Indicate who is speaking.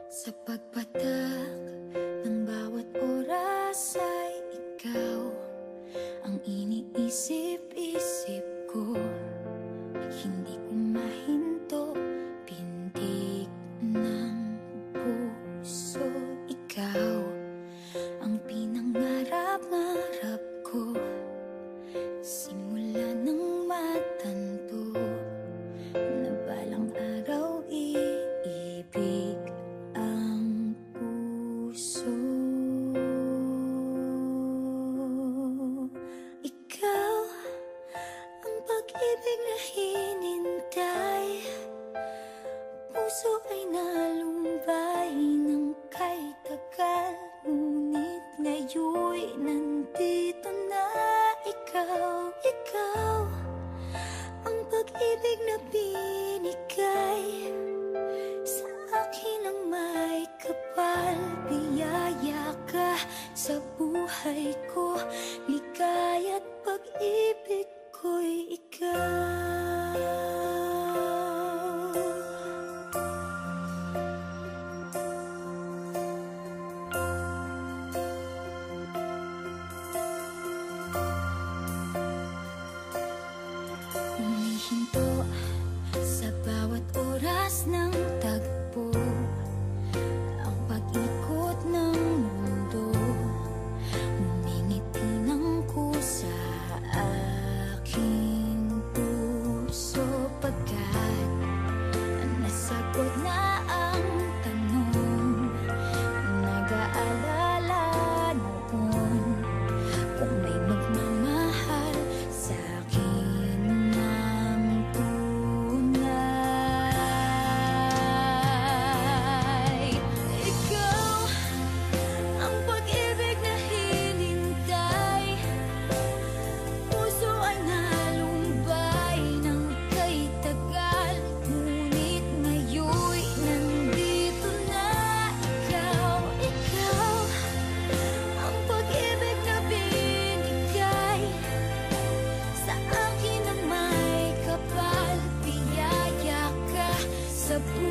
Speaker 1: Sa pagpatak ng bawat oras ay ikaw ang iniisip-isip ko. Hindi ko mahinto, pintig ng puso. Ikaw ang pinangarap-ngarap ko, simula ng matanto na balang araw iibig ang puso. Ikaw ang pag-ibig na hinintay, puso ay nalumbay ng kay tagal, ngunit ngayon'y nandito na ikaw. Ikaw ang pag-ibig na binigay sa akin ang may kapal. Biyaya ka sa buhay ko, ligaya't pag-ibig ko'y ikaw. Humihinto sa bawat oras ng tagpo, ang pag-ikot ng mundo, ngumingiti ng kusa aking puso. Pagkat nasagot na ang tanong, nag-aalala noon kung may magmamahal sa'kin ng tunay. Ikaw ang pag-ibig na hinintay, puso ay nalumbay ng kay tagal, ngunit ngayon'y nandito na ikaw. Ikaw ang pag-ibig na binigay sa akin ang may kapal. Biyaya ka sa buhay